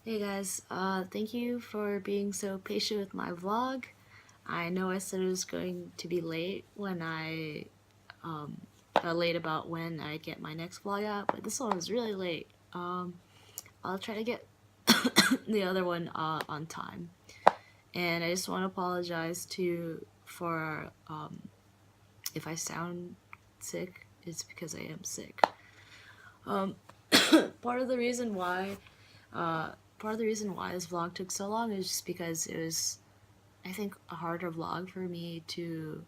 Hey guys, thank you for being so patient with my vlog. I know I said it was going to be late when um, late about when I get my next vlog out, but this one was really late. I'll try to get the other one on time. And I just want to apologize for if I sound sick, it's because I am sick. Um, part of the reason why uh, Part of the reason why this vlog took so long is just because it was, I think, a harder vlog for me to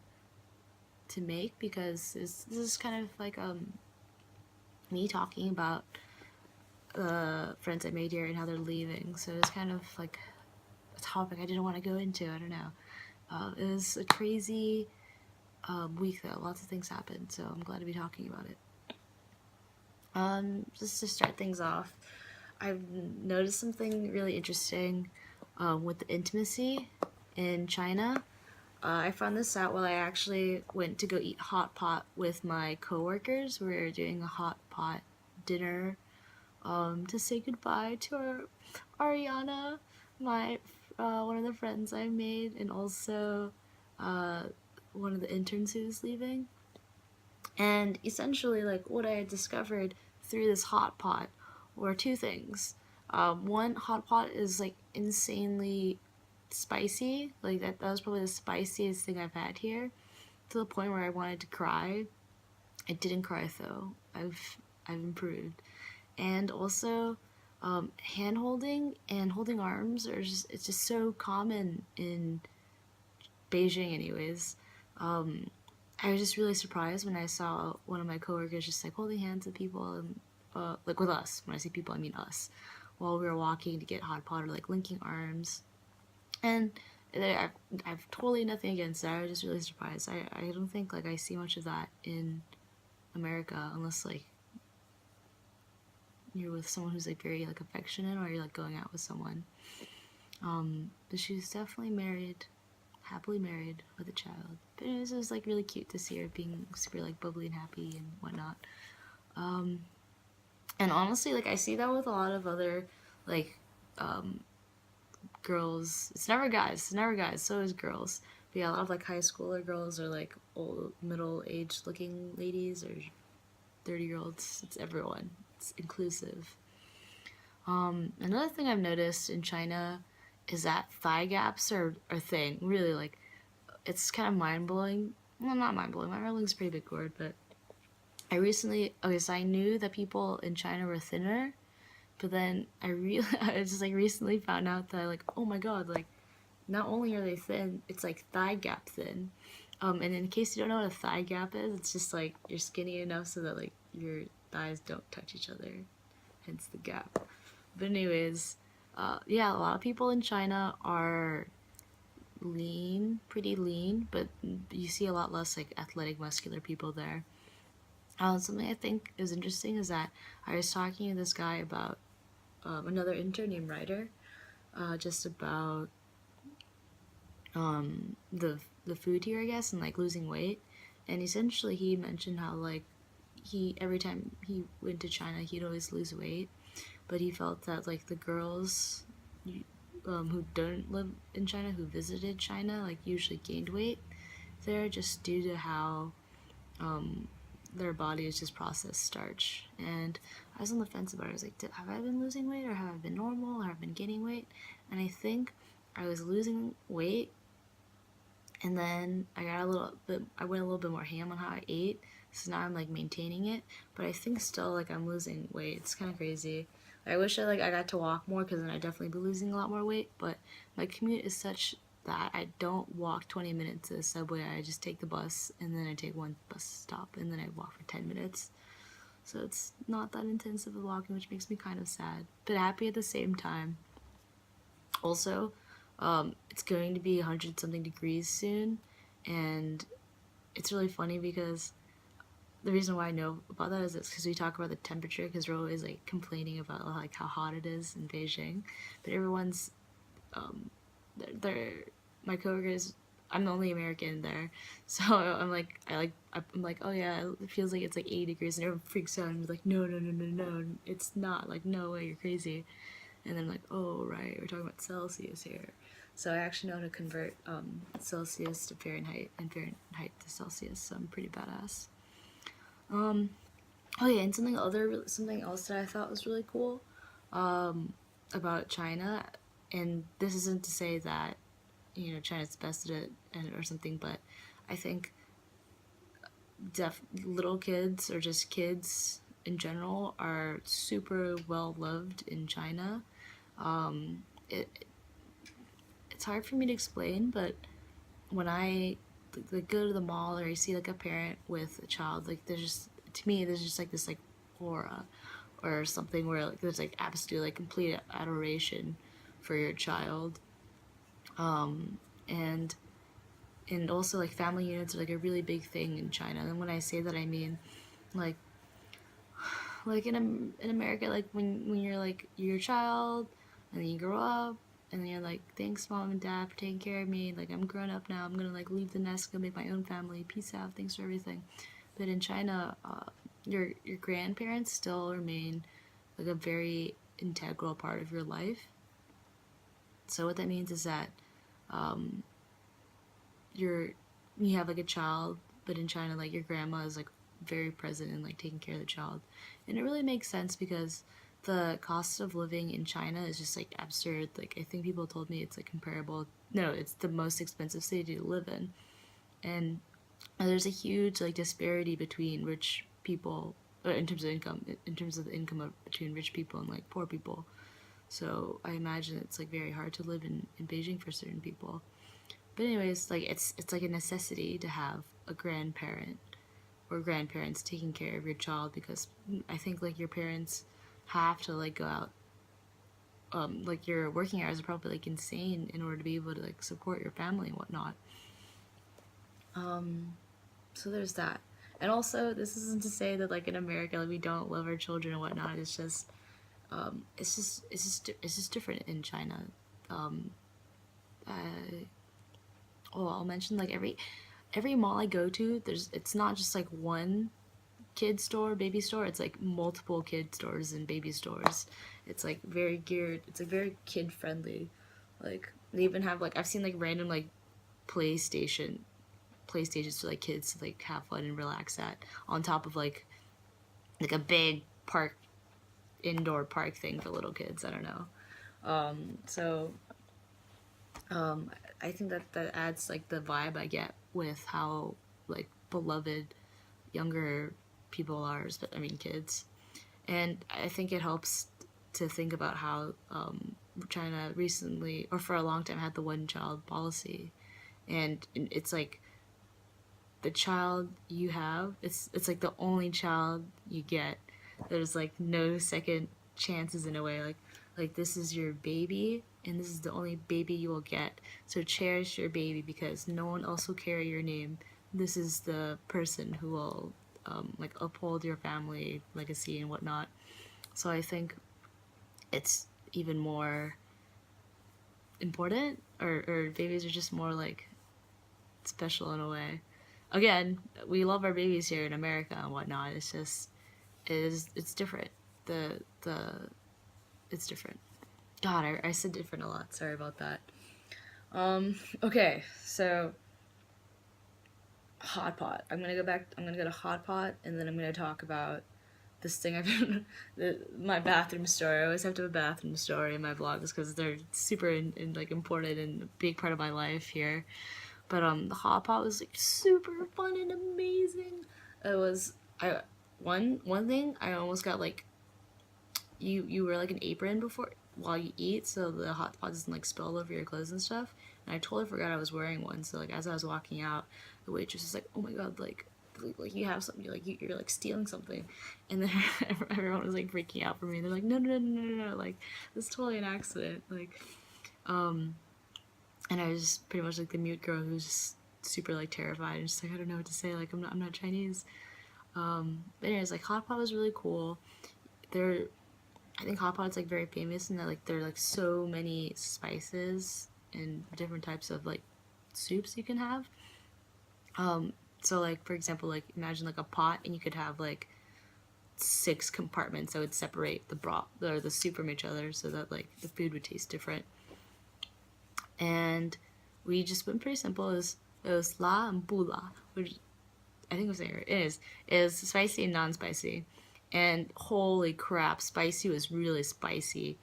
make because this is kind of like me talking about the friends I made here and how they're leaving. So it's kind of like a topic I didn't want to go into. I don't know. It was a crazy week though. Lots of things happened, so I'm glad to be talking about it. Just to start things off, I've noticed something really interesting with the intimacy in China. I found this out while I actually went to go eat hot pot with my coworkers. We were doing a hot pot dinner to say goodbye to Ariana, my one of the friends I made, and also uh, one of the interns who was leaving. And essentially, like what I had discovered through this hot pot were two things. One, hot pot is like insanely spicy. Like that was probably the spiciest thing I've had here, to the point where I wanted to cry. I didn't cry though. I've improved. And also, hand holding and holding arms are just it's just so common in Beijing, anyways. Um, I was just really surprised when I saw one of my coworkers just like holding hands with people and like with us. When I say people, I mean us. While we were walking to get hot pot or like linking arms, and I've totally nothing against that. I was just really surprised. I don't think like I see much of that in America unless like you're with someone who's like very like affectionate or you're like going out with someone. But she's definitely married, happily married with a child. But it was like really cute to see her being super like bubbly and happy and whatnot. Um, and honestly, like I see that with a lot of other like um, girls. It's never guys. It's never guys. So is girls. But yeah, a lot of like high schooler girls or like old middle aged looking ladies or 30-year olds. It's everyone. It's inclusive. Another thing I've noticed in China is that thigh gaps are a thing. Really, like it's kind of mind blowing. Well, not mind blowing. My is a pretty big word, but so I knew that people in China were thinner, but then I just like recently found out that like, oh my god, like not only are they thin, it's like thigh gap thin. And in case you don't know what a thigh gap is, it's just like you're skinny enough so that like your thighs don't touch each other, hence the gap. But anyways, yeah, a lot of people in China are lean, pretty lean, but you see a lot less like athletic, muscular people there. Something I think is interesting is that I was talking to this guy about another intern named Ryder, just about the food here, I guess, and like losing weight. And essentially, he mentioned how like he every time he went to China, he'd always lose weight, but he felt that like the girls who don't live in China, who visited China, like usually gained weight there just due to how um, their body is just processed starch. And I was on the fence about it. I was like, have I been losing weight or have I been normal or have I been gaining weight? And I think I was losing weight and then I went a little bit more ham on how I ate. So now I'm like maintaining it, but I think still like I'm losing weight. It's kind of crazy. I wish I got to walk more because then I'd definitely be losing a lot more weight. But my commute is such that I don't walk 20 minutes to the subway. I just take the bus and then I take one bus stop and then I walk for 10 minutes. So it's not that intensive of walking, which makes me kind of sad, but happy at the same time. Also, it's going to be 100 something degrees soon, and it's really funny because the reason why I know about that is it's because we talk about the temperature because we're always like complaining about like how hot it is in Beijing, but everyone's um, they're my coworkers. I'm the only American there, so I'm like, oh yeah, it feels like it's like 80 degrees, and everyone freaks out and is like, no, no, no, no, no, it's not. Like, no way, you're crazy. And then I'm like, oh right, we're talking about Celsius here. So I actually know how to convert Celsius to Fahrenheit and Fahrenheit to Celsius, so I'm pretty badass. Oh yeah, and something else that I thought was really cool about China, and this isn't to say that China's best at it or something, but I think little kids or just kids in general are super well loved in China. It it's hard for me to explain, but when I like go to the mall or I see like a parent with a child, like there's just to me there's just like this like aura or something where like there's like absolute like complete adoration for your child, and also like family units are like a really big thing in China. And when I say that, I mean like in America, like when you're like you're a child and then you grow up and then you're like, thanks mom and dad for taking care of me, like I'm grown up now, I'm gonna like leave the nest, go make my own family, peace out, thanks for everything. But in China, your grandparents still remain like a very integral part of your life. So what that means is that you're you have like a child, but in China, like your grandma is like very present and like taking care of the child, and it really makes sense because the cost of living in China is just like absurd. Like I think people told me it's like comparable. No, it's the most expensive city to live in, and there's a huge like disparity between rich people in terms of income, between rich people and like poor people. So I imagine it's like very hard to live in Beijing for certain people. But anyways, like it's like a necessity to have a grandparent or grandparents taking care of your child, because I think like your parents have to like go out, like your working hours are probably like insane in order to be able to like support your family and whatnot. So there's that. And also, this isn't to say that like in America like we don't love our children and whatnot. It's just different in China. Oh, I'll mention like every mall I go to, it's not just like one kid store, baby store. It's like multiple kid stores and baby stores. It's like very geared. It's like very kid friendly. Like they even have like I've seen like random like playstations for like kids to like have fun and relax at, on top of like a big park indoor park thing for little kids. I don't know. So I think that adds like the vibe I get with how like beloved younger people are. I mean kids, and I think it helps to think about how China recently or for a long time had the one child policy, and it's like the child you have, it's like the only child you get. There's like no second chances in a way. Like this is your baby, and this is the only baby you will get. So cherish your baby because no one else will carry your name. This is the person who will like uphold your family legacy and whatnot. So I think it's even more important, or babies are just more like special in a way. Again, we love our babies here in America and whatnot. It's just it's different. The it's different. God, I said different a lot. Sorry about that. Okay, so hot pot. I'm gonna go back. I'm gonna go to hot pot, and then I'm gonna talk about this thing I've been my bathroom story. I always have to have a bathroom story in my vlogs because they're super like important and a big part of my life here. But the hot pot was like super fun and amazing. It was I one thing I almost got like you wear like an apron before while you eat so the hot pot doesn't like spill all over your clothes and stuff. And I totally forgot I was wearing one. So like as I was walking out, the waitress was like, "Oh my god, like you have something, you're like stealing something," and then everyone was like freaking out for me. They're like, "No, no, no, no, no, no, like this is totally an accident." Like, and I was just pretty much like the mute girl who was just super like terrified and just like I don't know what to say. Like I'm not Chinese. But anyways, like hot pot was really cool. There, I think hot pot's like very famous in that like there are like so many spices and different types of like soups you can have. So like for example, like imagine like a pot and you could have like 6 compartments that would separate the broth or the soup from each other so that like the food would taste different. And we just went pretty simple. It was la and bula, which I think I'm saying it is spicy and non-spicy. And holy crap, spicy was really spicy.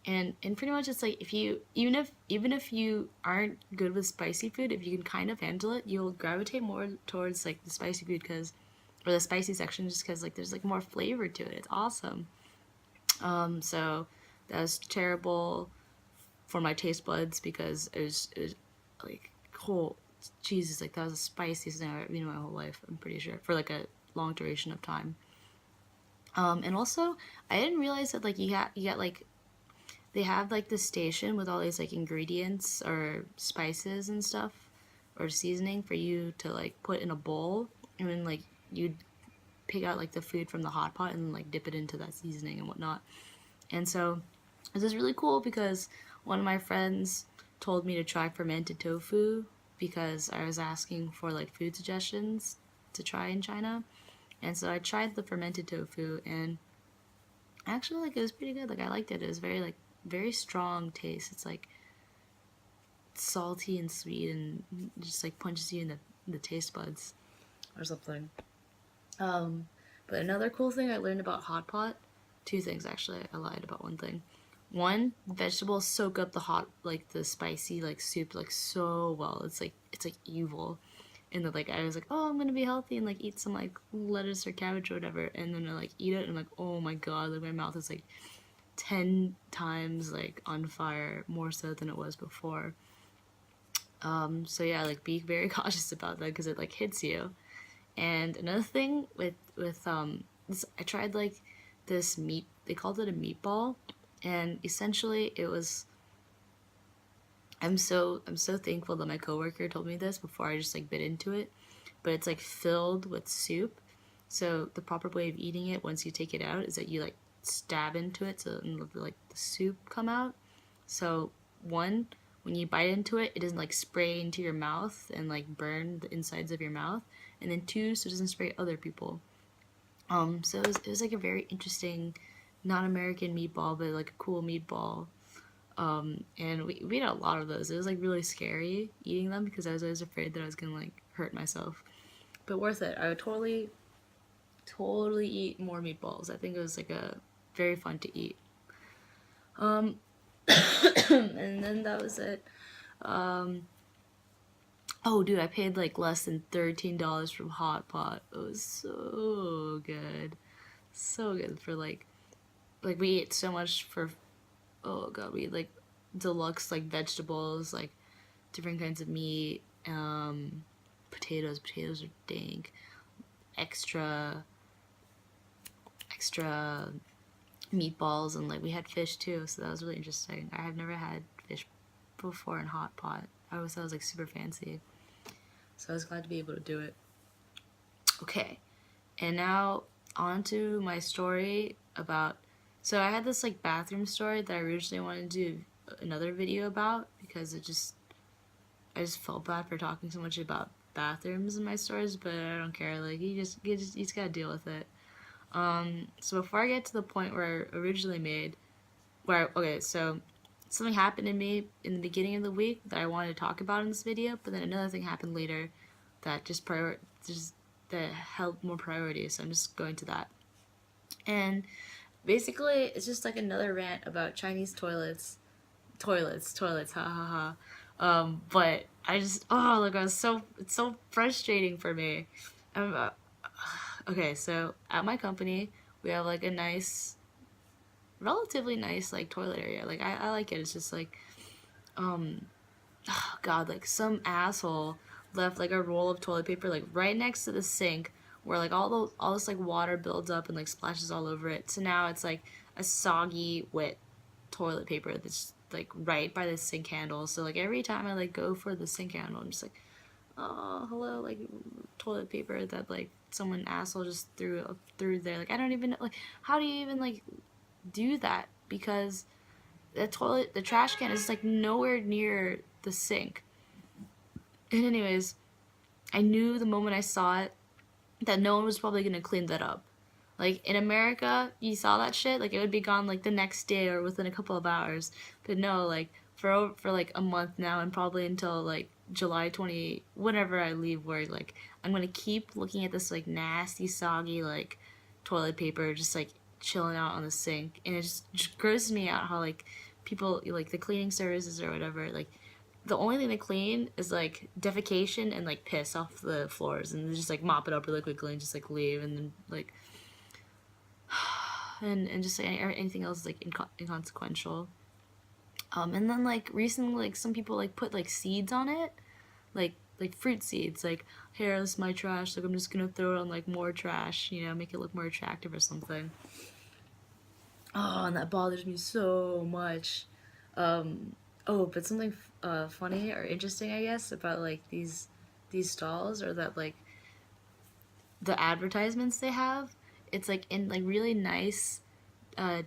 And pretty much it's like if you even if you aren't good with spicy food, if you can kind of handle it, you'll gravitate more towards like the spicy food because or the spicy section just because like there's like more flavor to it. It's awesome. So that was terrible for my taste buds because it was like whole Jesus, like that was the spiciest thing I've ever eaten in my whole life. I'm pretty sure for like a long duration of time. And also I didn't realize that like you get like they have like this station with all these like ingredients or spices and stuff or seasoning for you to like put in a bowl, and then like you'd pick out like the food from the hot pot and like dip it into that seasoning and whatnot. And so this is really cool because one of my friends told me to try fermented tofu because I was asking for like food suggestions to try in China. And so I tried the fermented tofu and actually like it was pretty good. Like I liked it. It was very strong taste. It's like salty and sweet and just like punches you in the taste buds or something. But another cool thing I learned about hot pot, 2 things actually. I lied about 1 thing. 1, vegetables soak up the hot like the spicy like soup like so well. It's like evil. And then like I was like, oh, I'm gonna be healthy and like eat some like lettuce or cabbage or whatever. And then I like eat it and I'm like, oh my god, like my mouth is like 10 times like on fire, more so than it was before. So yeah, like be very cautious about that because it like hits you. And another thing with this, I tried like this meat. They called it a meatball, and essentially it was. I'm so thankful that my coworker told me this before I just like bit into it, but it's like filled with soup. So the proper way of eating it once you take it out is that you like stab into it so like the soup come out. So 1, when you bite into it, it doesn't like spray into your mouth and like burn the insides of your mouth. And then 2, so it doesn't spray other people. So it was like a very interesting, non-American meatball, but like a cool meatball. And we had a lot of those. It was like really scary eating them because I was always afraid that I was gonna like hurt myself. But worth it. I would totally eat more meatballs. I think it was like a very fun to eat. And then that was it. Oh, dude, I paid like less than $13 from Hot Pot. It was so good. So good for like we ate so much for, oh god, we ate like deluxe like vegetables, like different kinds of meat, potatoes are dank, extra meatballs, and like we had fish too, so that was really interesting. I have never had fish before in Hot Pot. I always thought it was like super fancy. So I was glad to be able to do it. Okay, and now on to my story about. So I had this like bathroom story that I originally wanted to do another video about because I just felt bad for talking so much about bathrooms in my stories, but I don't care. Like you just gotta deal with it. So before I get to the point where I originally made, okay, so something happened to me in the beginning of the week that I wanted to talk about in this video, but then another thing happened later that that held more priority, so I'm just going to that. And basically, it's just like another rant about Chinese toilets, ha ha ha. But I just, oh, like it's so frustrating for me. Okay, so at my company, we have like a nice, relatively nice like toilet area. Like I like it. It's just like, oh god, like some asshole left like a roll of toilet paper like right next to the sink where like all this like water builds up and like splashes all over it. So now it's like a soggy, wet toilet paper that's like right by the sink handle. So like every time I like go for the sink handle, I'm just like, oh hello, like toilet paper that like someone asshole just threw there. Like I don't even know, like how do you even like do that? Because the trash can is like nowhere near the sink. And anyways, I knew the moment I saw it that no one was probably gonna clean that up. Like in America, you saw that shit, like it would be gone like the next day or within a couple of hours. But no, like for like a month now and probably until like July 28, whenever I leave work, like I'm gonna keep looking at this like nasty, soggy like toilet paper just like chilling out on the sink, and it just grosses me out how like people like the cleaning services or whatever like the only thing they clean is like defecation and like piss off the floors, and they just like mop it up really quickly and just like leave, and then like and just like anything else is like inconsequential. And then like recently, like some people like put like seeds on it, like fruit seeds. Like, here, this is my trash. Like, I'm just gonna throw it on like more trash. You know, make it look more attractive or something. Oh, and that bothers me so much. Oh, but something funny or interesting, I guess, about like these stalls, or that like the advertisements they have. It's like in like really nice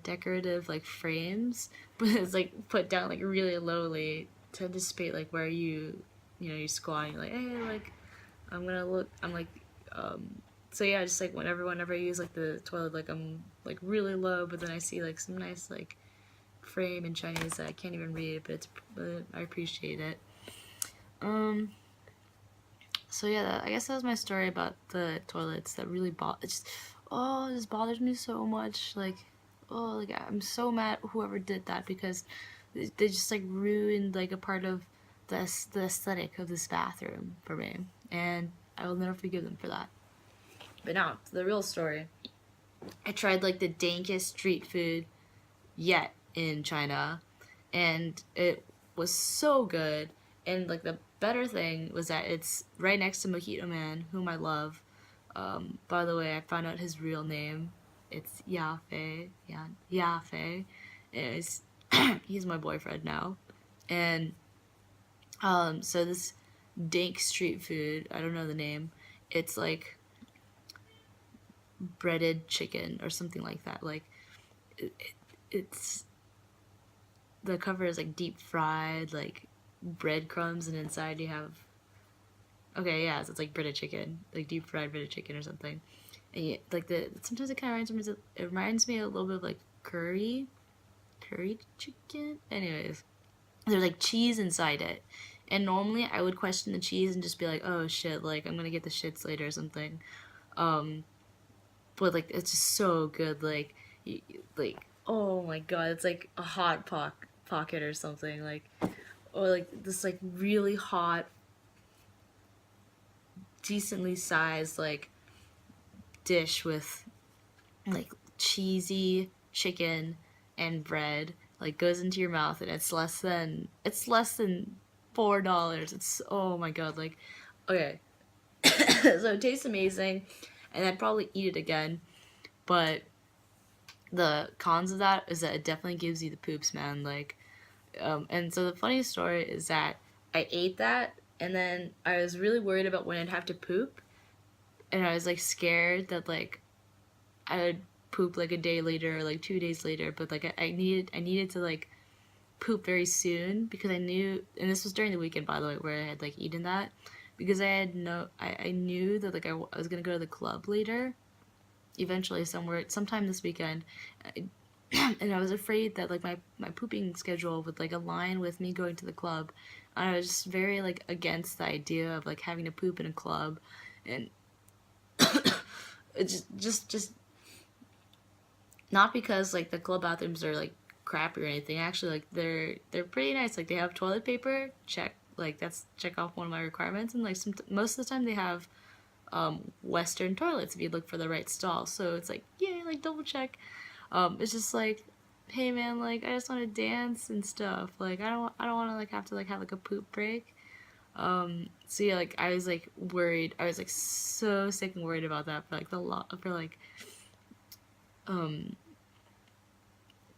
decorative like frames, but it's like put down like really lowly to anticipate like where you know you're squatting. Like, hey, like I'm gonna look. I'm like, so yeah, just like whenever I use like the toilet, like I'm like really low, but then I see like some nice like frame in Chinese that I can't even read, but I appreciate it. Um. So yeah, I guess that was my story about the toilets that really it just oh, it just bothers me so much. Like, oh, like I'm so mad at whoever did that, because they just like ruined like a part of the aesthetic of this bathroom for me, and I will never forgive them for that. But now to the real story. I tried like the dankest street food yet in China, and it was so good. And like the better thing was that it's right next to Mojito Man, whom I love. By the way, I found out his real name. It's Yafei. Yeah, Yafei. Is he's my boyfriend now, and so this dank street food. I don't know the name. It's like breaded chicken or something like that. Like it's the cover is like deep fried, like breadcrumbs, and inside you have okay, yeah, so it's like breaded chicken, like deep fried breaded chicken or something. And like the sometimes it kind of reminds me a little bit of like curry chicken. Anyways, there's like cheese inside it, and normally I would question the cheese and just be like, oh shit, like I'm gonna get the shits later or something. Um, but like it's just so good, like oh my god, it's like a pocket or something, like or like this like really hot, decently sized like dish with like cheesy chicken and bread like goes into your mouth, and it's less than $4. It's oh my god, like okay. So it tastes amazing, and I'd probably eat it again, but the cons of that is that it definitely gives you the poops, man. Like and so the funny story is that I ate that, and then I was really worried about when I'd have to poop, and I was like scared that like I would poop like a day later or like 2 days later, but like I needed to like poop very soon, because I knew, and this was during the weekend by the way, where I had like eaten that, because I knew that like I was gonna go to the club later, eventually sometime this weekend. And I was afraid that like my pooping schedule would like align with me going to the club. And I was just very like against the idea of like having to poop in a club, and it just not because like the club bathrooms are like crappy or anything. Actually, like they're pretty nice. Like they have toilet paper. Check, like that's check off one of my requirements. And like most of the time they have Western toilets if you look for the right stall. So it's like yeah, like double check. It's just like, hey man, like I just want to dance and stuff. Like I don't want to like have to like have like a poop break. So yeah, like I was like worried. I was like so sick and worried about that um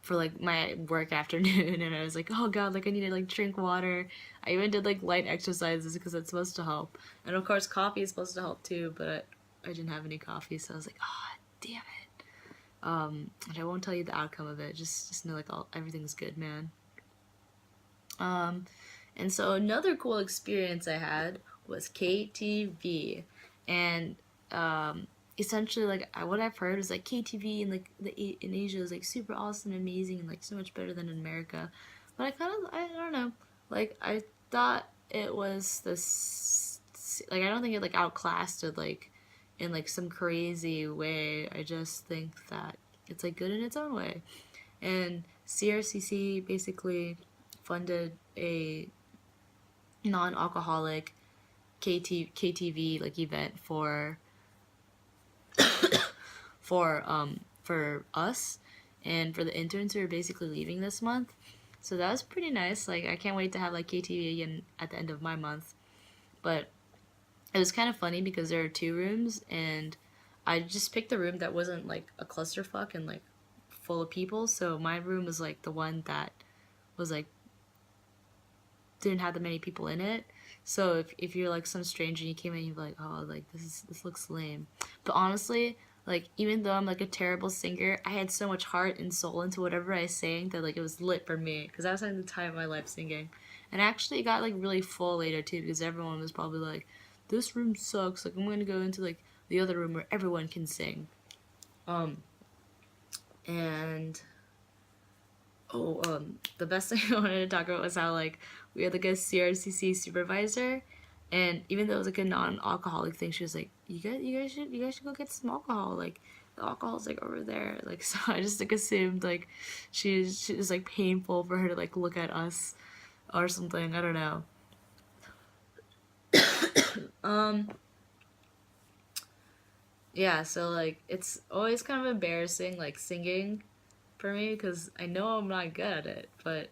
for like my work afternoon. And I was like, oh god, like I need to like drink water. I even did like light exercises because it's supposed to help, and of course coffee is supposed to help too, but I didn't have any coffee, so I was like, oh damn it. And I won't tell you the outcome of it. Just know like everything's good, man. Um, and so another cool experience I had was KTV, and um, essentially like what I've heard is like KTV and like in Asia is like super awesome, amazing, and like so much better than in America. But I don't know, like I thought it was this, like I don't think it like outclassed it like in like some crazy way. I just think that it's like good in its own way. And CRCC basically funded a non-alcoholic KTV like event for us and for the interns who are basically leaving this month. So that was pretty nice. Like I can't wait to have like KTV again at the end of my month. But it was kind of funny because there are two rooms, and I just picked a room that wasn't like a clusterfuck and like full of people. So my room was like the one that was like didn't have that many people in it. So if you're like some stranger and you came in, you're like, oh, like this looks lame. But honestly, like even though I'm like a terrible singer, I had so much heart and soul into whatever I sang that like it was lit for me because I was having the time of my life singing. And actually, it got like really full later too because everyone was probably like, this room sucks. Like I'm gonna go into like the other room where everyone can sing. Um, and the best thing I wanted to talk about was how like we had like a CRCC supervisor, and even though it was like a non-alcoholic thing, she was like, you guys should go get some alcohol. Like the alcohol's like over there. Like so, I just like assumed like she was like painful for her to like look at us or something. I don't know. Um, yeah. So like it's always kind of embarrassing like singing for me because I know I'm not good at it, but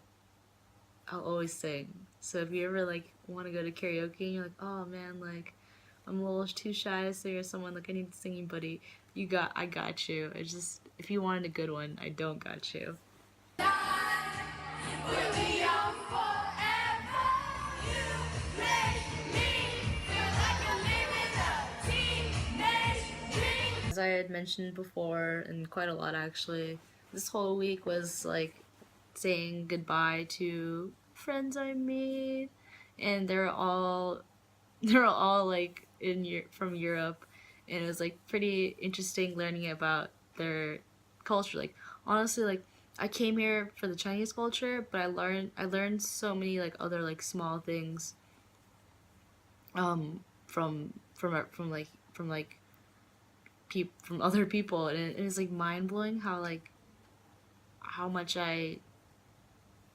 I'll always sing. So if you ever like want to go to karaoke and you're like, oh man, like I'm a little too shy to sing or someone like I need a singing buddy, I got you. It's just if you wanted a good one, I don't got you. As I had mentioned before, and quite a lot actually, this whole week was like saying goodbye to friends I made, and they're all like from Europe, and it was like pretty interesting learning about their culture. Like honestly, like I came here for the Chinese culture, but I learned so many like other like small things from like from other people, and it is like mind blowing how like how much I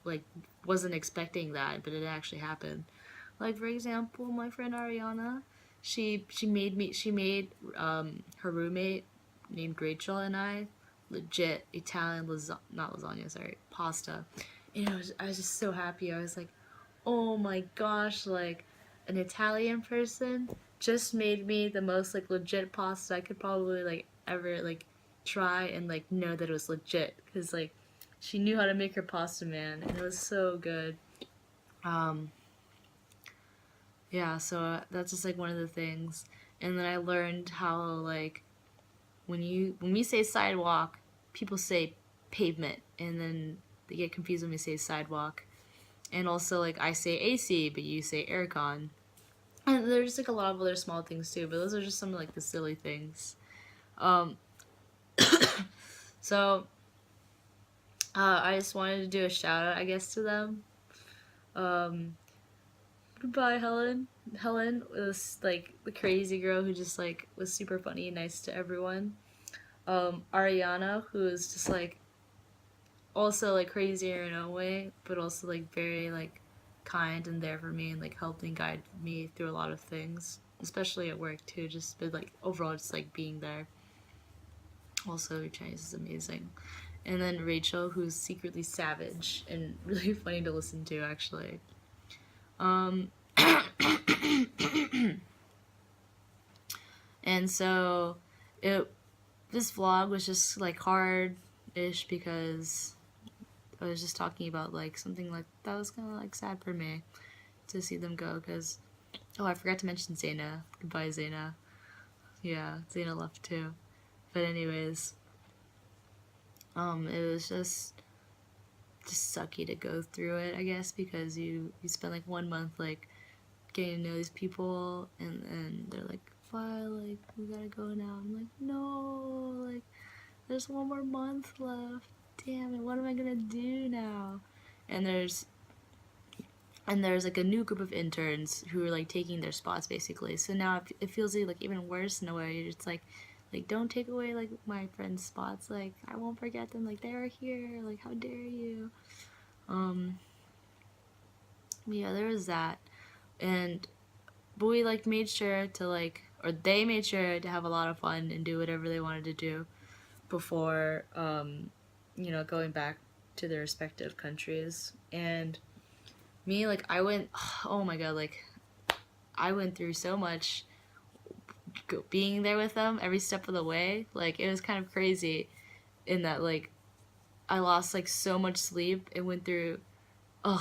like wasn't expecting that, but it actually happened. Like for example, my friend Ariana, she made her roommate named Rachel and I legit Italian not lasagna, sorry, pasta. And I was just so happy. I was like, oh my gosh, like an Italian person just made me the most like legit pasta I could probably like ever like try and like know that it was legit because like she knew how to make her pasta, man, and it was so good. Um, yeah, so that's just like one of the things. And then I learned how like when we say sidewalk, people say pavement, and then they get confused when we say sidewalk. And also like I say AC, but you say aircon. And there's like a lot of other small things too, but those are just some of like the silly things. Um, so I just wanted to do a shout out, I guess, to them. Um, Goodbye, Helen. Helen was like the crazy girl who just like was super funny and nice to everyone. Ariana, who is just like also like crazy in her own way, but also like very like kind and there for me and like helped and guided me through a lot of things, especially at work too. Just but like overall, just like being there. Also, her Chinese is amazing. And then Rachel, who's secretly savage and really funny to listen to, actually. Um, and so it this vlog was just like hard-ish because I was just talking about like something like that was kind of like sad for me to see them go because oh, I forgot to mention Zaina. Goodbye, Zaina. Yeah, Zaina left too. But anyways, it was just sucky to go through it, I guess, because you spend like 1 month like getting to know these people, and they're like Fi, like, we gotta go now. I'm like, no, like, there's 1 more month left. Damn it, what am I gonna do now? And there's like a new group of interns who are like taking their spots basically. So now it feels like even worse in a way. It's like don't take away like my friends' spots. Like I won't forget them. Like they're here. Like how dare you? Yeah, there was that, but we like made sure to or they made sure to have a lot of fun and do whatever they wanted to do before going back to their respective countries. And me, like, I went, oh my god, like, I went through so much being there with them every step of the way. Like, it was kind of crazy in that, like, I lost, like, so much sleep and went through,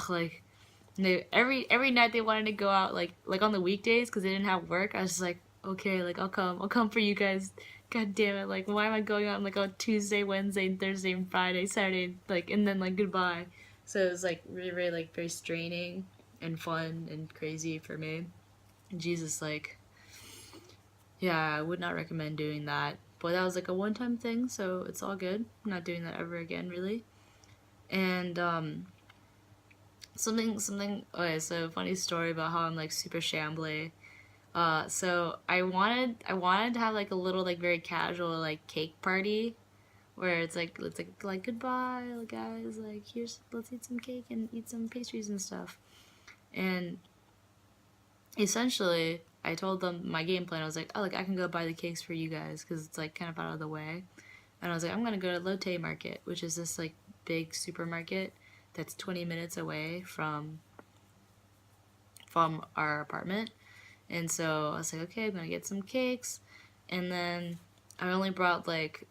like, every night they wanted to go out, like on the weekdays, because they didn't have work. I was just like, okay, like, I'll come for you guys. God damn it, like, why am I going out, like, on Tuesday, Wednesday, and Thursday, and Friday, Saturday, like, and then, like, goodbye. So it was, like, really, really, like, very straining and fun and crazy for me. And Jesus, like, yeah, I would not recommend doing that. But that was, like, a one-time thing, so it's all good. I'm not doing that ever again, really. And, okay, so funny story about how I'm, like, super shambly. So I wanted to have, like, a little, like, very casual, like, cake party where it's like goodbye, guys, like let's eat some cake and eat some pastries and stuff. And essentially I told them my game plan. I was like, oh, like I can go buy the cakes for you guys because it's like kind of out of the way. And I was like, I'm gonna go to Lotte Market, which is this like big supermarket that's 20 minutes away from our apartment. And so I was like, okay, I'm gonna get some cakes. And then I only brought like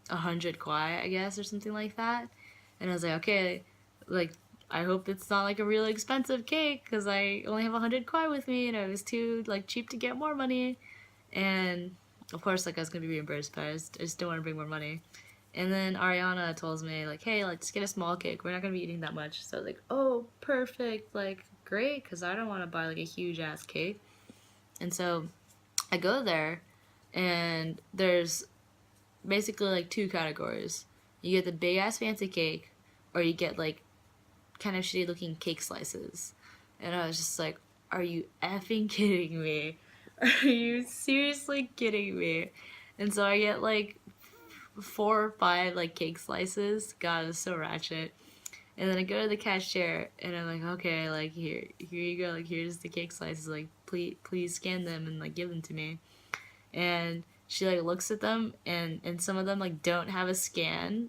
100 kwai, I guess, or something like that. And I was like, okay, like, I hope it's not like a really expensive cake because I only have 100 kwai with me and it was too like cheap to get more money. And of course, like, I was gonna be reimbursed, but I just don't want to bring more money. And then Ariana tells me like, hey, like, just get a small cake. We're not gonna be eating that much. So I was like, oh, perfect, like, great, because I don't want to buy like a huge ass cake. And so I go there, and there's basically like two categories. You get the big ass fancy cake, or you get like kind of shitty looking cake slices. And I was just like, are you effing kidding me? Are you seriously kidding me? And so I get like 4 or 5 like cake slices. God, it's so ratchet. And then I go to the cashier and I'm like, okay, like here you go, like here's the cake slices, like please scan them and like give them to me. And she like looks at them and some of them like don't have a scanner,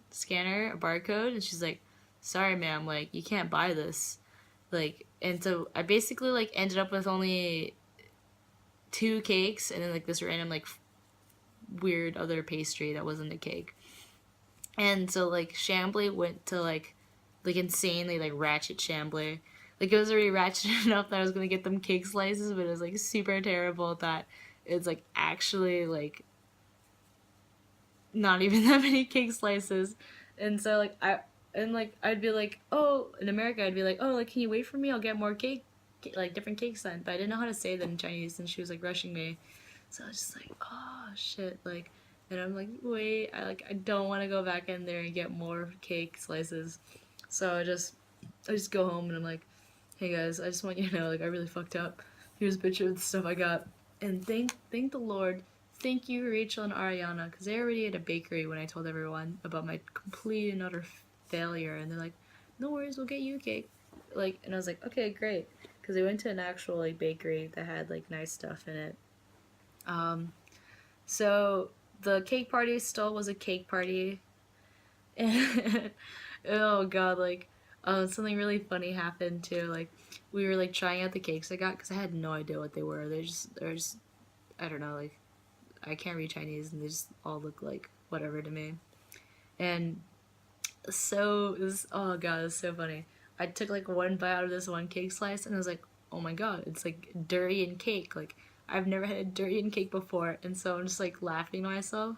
a barcode, and she's like, sorry ma'am, like you can't buy this. Like, and so I basically like ended up with only 2 cakes and then like this random like weird other pastry that wasn't a cake. And so like Chambly went to like insanely like ratchet Chambly. Like it was already ratchet enough that I was gonna get them cake slices, but it was like super terrible that it's like actually like not even that many cake slices. And so like I'd be like, oh, in America I'd be like, oh, like can you wait for me? I'll get more cake, like different cake sent. But I didn't know how to say that in Chinese, and she was like rushing me. So I was just like, oh shit, like, and I'm like, wait, I don't want to go back in there and get more cake slices. So I just go home and I'm like, hey guys, I just want you to know, like, I really fucked up. Here's a picture of the stuff I got. And thank the Lord. Thank you, Rachel and Ariana, because they already had a bakery when I told everyone about my complete and utter failure. And they're like, no worries, we'll get you a cake. Like, and I was like, okay, great. Because they went to an actual, like, bakery that had, like, nice stuff in it. So the cake party still was a cake party. And, oh god, like, something really funny happened too. Like, we were, like, trying out the cakes I got, because I had no idea what they were. They're just, I don't know, like, I can't read Chinese, and they just all look like whatever to me. And so, oh god, it's so funny. I took, like, one bite out of this one cake slice, and I was like, oh my god, it's, like, durian cake. Like, I've never had a durian cake before, and so I'm just, like, laughing to myself.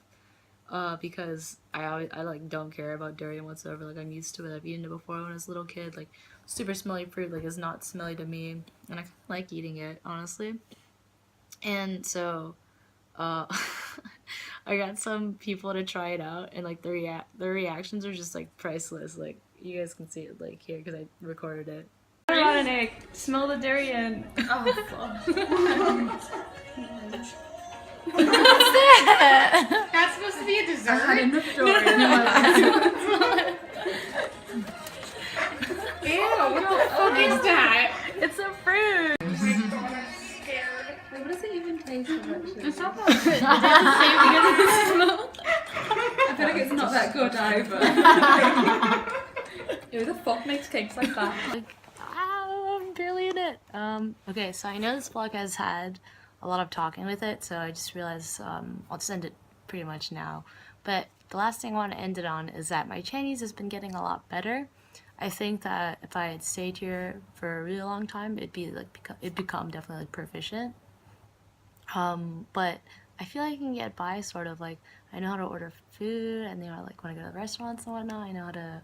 Because I like don't care about durian whatsoever. Like, I'm used to it. I've eaten it before when I was a little kid. Like, super smelly fruit, like, is not smelly to me, and I like eating it, honestly. And so uh, I got some people to try it out, and like the reactions are just like priceless. Like you guys can see it like here because I recorded it. What an egg. Smell the durian. Oh, That's supposed to be a I dessert? had enough durian in my life. Ew, what the fuck is that? It's a fruit. Oh my god, I'm scared. Wait, what does it even taste of actually? It's not that I feel like it's not that good either. Who the fuck makes cakes like that? I'm barely in it. Okay, so I know this vlog has had a lot of talking with it, so I just realized I'll just end it pretty much now. But the last thing I want to end it on is that my Chinese has been getting a lot better. I think that if I had stayed here for a really long time, it'd become definitely like proficient. But I feel like I can get by sort of like I know how to order food, and you know like when I go to the restaurants and whatnot, I know how to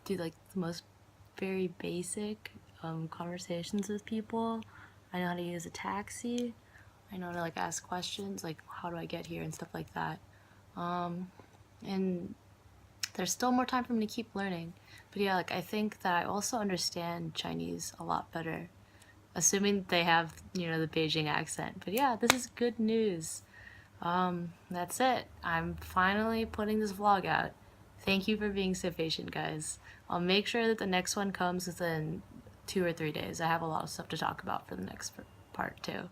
do like the most very basic conversations with people. I know how to use a taxi. I know how to like ask questions like how do I get here and stuff like that. And there's still more time for me to keep learning. But yeah, like I think that I also understand Chinese a lot better, assuming they have, you know, the Beijing accent. But yeah, this is good news. That's it. I'm finally putting this vlog out. Thank you for being so patient, guys. I'll make sure that the next one comes within 2 or 3 days. I have a lot of stuff to talk about for the next part too.